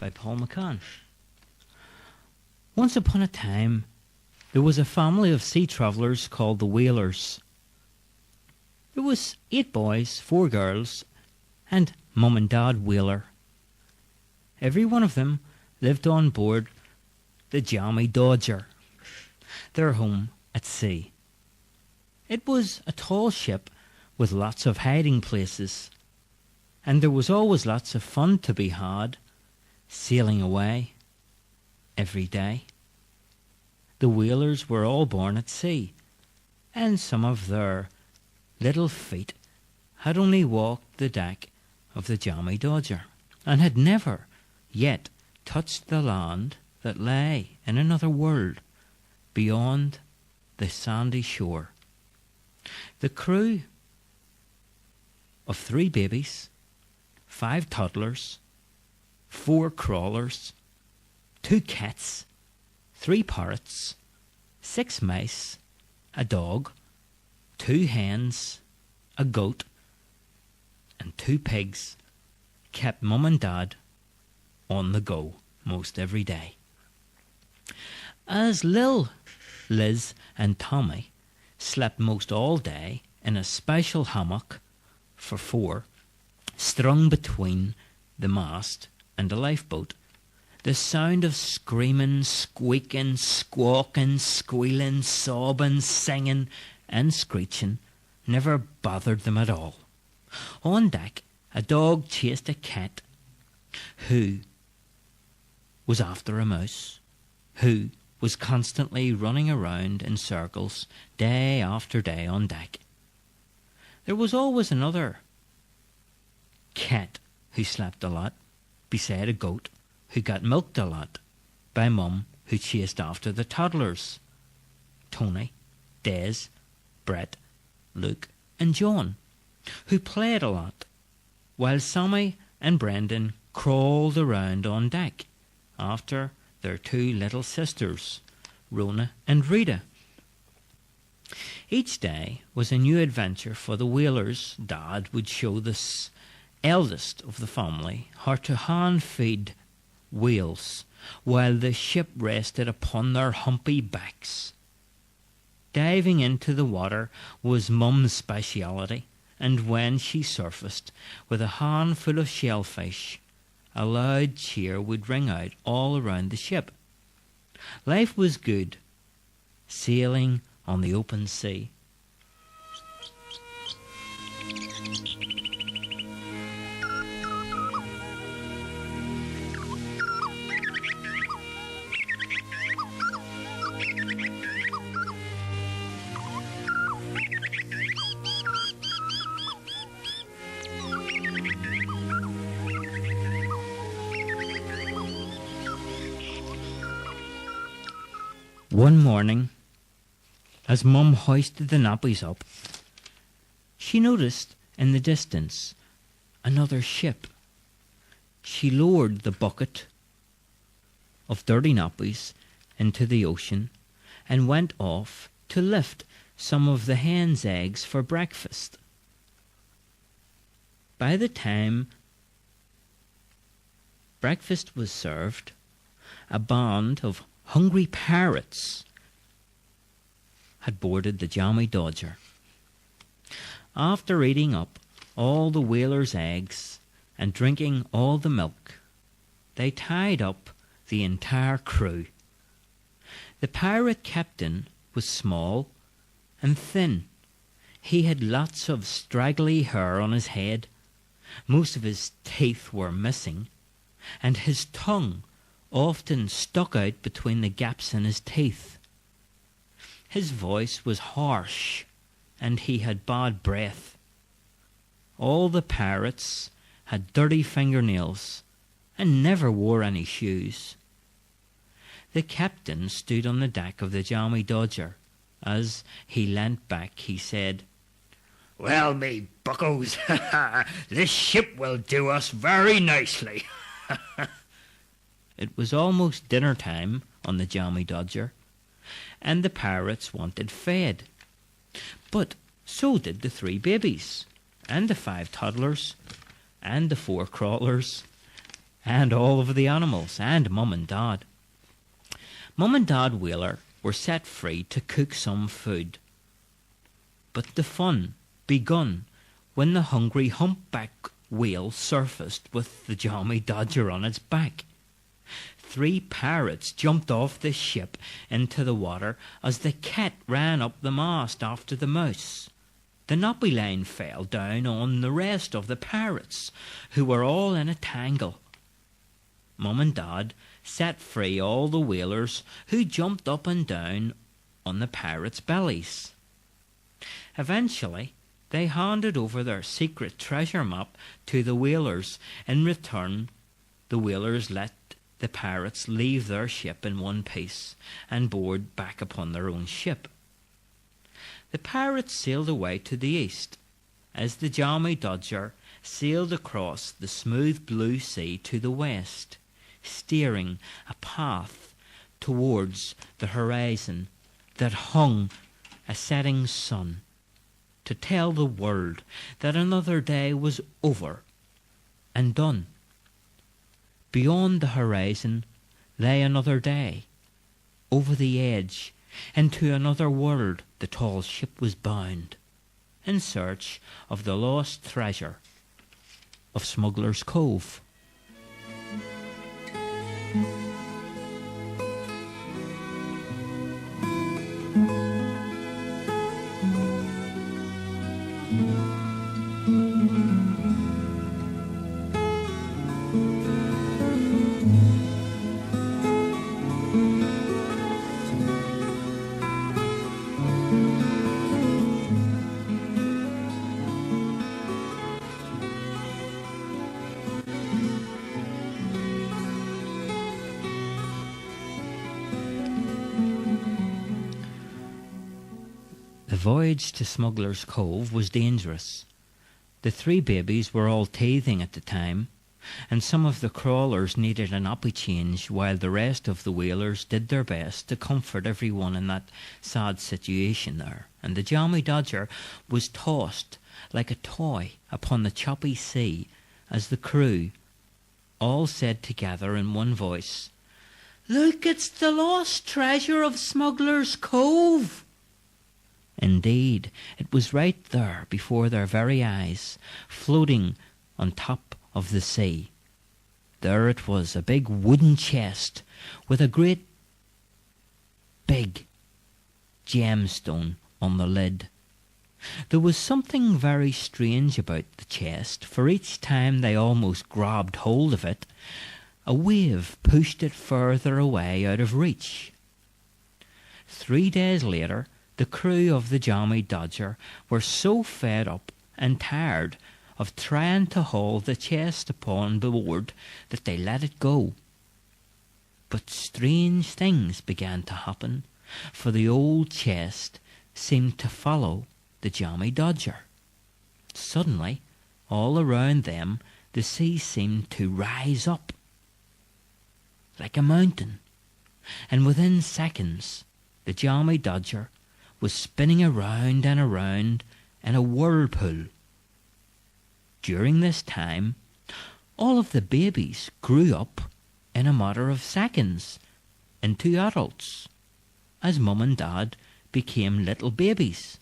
by Paul McCann. Once upon a time, there was a family of sea travellers called the Whalers. There was 8 boys, 4 girls, and Mum and Dad Whaler. Every one of them lived on board the Jammy Dodger, their home at sea. It was a tall ship with lots of hiding places, and there was always lots of fun to be had sailing away every day. The Whalers were all born at sea, and some of their little feet had only walked the deck of the Jammy Dodger, and had never yet touched the land that lay in another world beyond the sandy shore. The crew of 3 babies, 5 toddlers, 4 crawlers, 2 cats, 3 parrots, 6 mice, a dog, 2 hens, a goat, and 2 pigs kept Mum and Dad on the go most every day. As Lil, Liz and Tommy slept most all day in a special hammock for 4, strung between the mast and the lifeboat, the sound of screaming, squeaking, squawking, squealing, sobbing, singing and screeching never bothered them at all. On deck, a dog chased a cat who was after a mouse, who was constantly running around in circles day after day on deck. There was always another cat who slept a lot beside a goat who got milked a lot by Mum, who chased after the toddlers, Tony, Des, Brett, Luke and John, who played a lot, while Sammy and Brendan crawled around on deck after their 2 little sisters, Rona and Rita. Each day was a new adventure for the Whalers. Dad would show the eldest of the family how to hand-feed whales while the ship rested upon their humpy backs. Diving into the water was Mum's speciality, and when she surfaced with a handful of shellfish, a loud cheer would ring out all around the ship. Life was good, sailing on the open sea. One morning, as Mum hoisted the nappies up, she noticed in the distance another ship. She lowered the bucket of dirty nappies into the ocean and went off to lift some of the hens' eggs for breakfast. By the time breakfast was served, a band of hungry parrots had boarded the Jammy Dodger. After eating up all the Whalers' eggs and drinking all the milk, they tied up the entire crew. The pirate captain was small and thin. He had lots of straggly hair on his head. Most of his teeth were missing, and his tongue often stuck out between the gaps in his teeth. His voice was harsh, and he had bad breath. All the pirates had dirty fingernails and never wore any shoes. The captain stood on the deck of the Jammy Dodger. As he leant back, he said, "Well, me buckos, this ship will do us very nicely." It was almost dinner time on the Jammy Dodger, and the pirates wanted fed. But so did the 3 babies, and the 5 toddlers, and the 4 crawlers, and all of the animals, and Mum and Dad. Mum and Dad Wheeler were set free to cook some food. But the fun begun when the hungry humpback whale surfaced with the Jammy Dodger on its back. 3 parrots jumped off the ship into the water as the cat ran up the mast after the mouse. The knoppy line fell down on the rest of the parrots, who were all in a tangle. Mum and Dad set free all the whalers, who jumped up and down on the parrots' bellies. Eventually, they handed over their secret treasure map to the whalers. In return, the whalers let the parrots leave their ship in one piece and board back upon their own ship. The parrots sailed away to the east, as the Jammy Dodger sailed across the smooth blue sea to the west, steering a path towards the horizon that hung a setting sun, to tell the world that another day was over and done. Beyond the horizon lay another day. Over the edge, into another world, the tall ship was bound, in search of the lost treasure of Smuggler's Cove. The voyage to Smuggler's Cove was dangerous. The 3 babies were all teething at the time, and some of the crawlers needed an uppy change, while the rest of the whalers did their best to comfort everyone in that sad situation there. And the Jammy Dodger was tossed like a toy upon the choppy sea as the crew all said together in one voice, "Look, it's the lost treasure of Smuggler's Cove!" Indeed, it was right there before their very eyes, floating on top of the sea. There it was, a big wooden chest with a great big gemstone on the lid. There was something very strange about the chest, for each time they almost grabbed hold of it, a wave pushed it further away out of reach. 3 days later, the crew of the Jammy Dodger were so fed up and tired of trying to haul the chest upon board that they let it go. But strange things began to happen, for the old chest seemed to follow the Jammy Dodger. Suddenly, all around them, the sea seemed to rise up like a mountain, and within seconds, the Jammy Dodger was spinning around and around in a whirlpool. During this time, all of the babies grew up in a matter of seconds into adults, as Mum and Dad became little babies.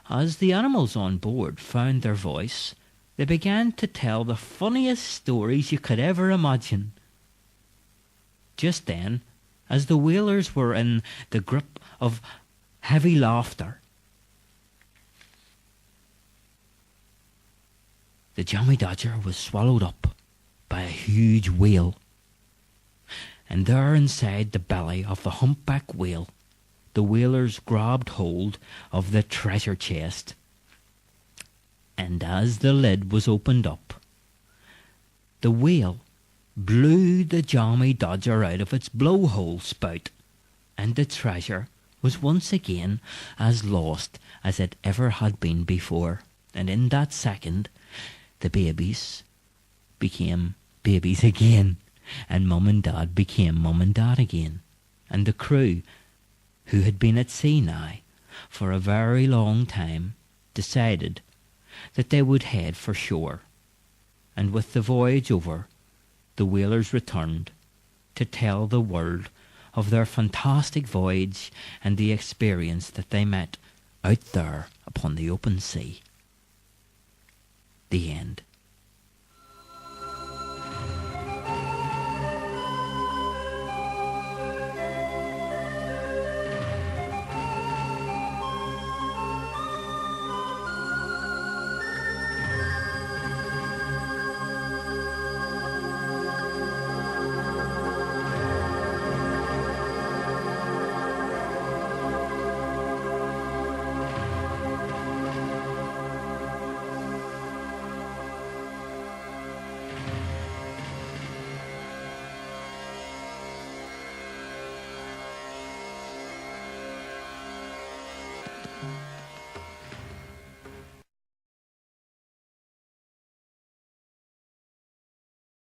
As the animals on board found their voice, they began to tell the funniest stories you could ever imagine. Just then, as the whalers were in the grip of heavy laughter, the Jammy Dodger was swallowed up by a huge whale. And there inside the belly of the humpback whale, the whalers grabbed hold of the treasure chest. And as the lid was opened up, the whale blew the Jammy Dodger out of its blowhole spout, and the treasure was once again as lost as it ever had been before. And in that second, the babies became babies again, and Mum and Dad became Mum and Dad again. And the crew, who had been at sea now for a very long time, decided that they would head for shore. And with the voyage over, the whalers returned to tell the world of their fantastic voyage and the experience that they met out there upon the open sea. The end.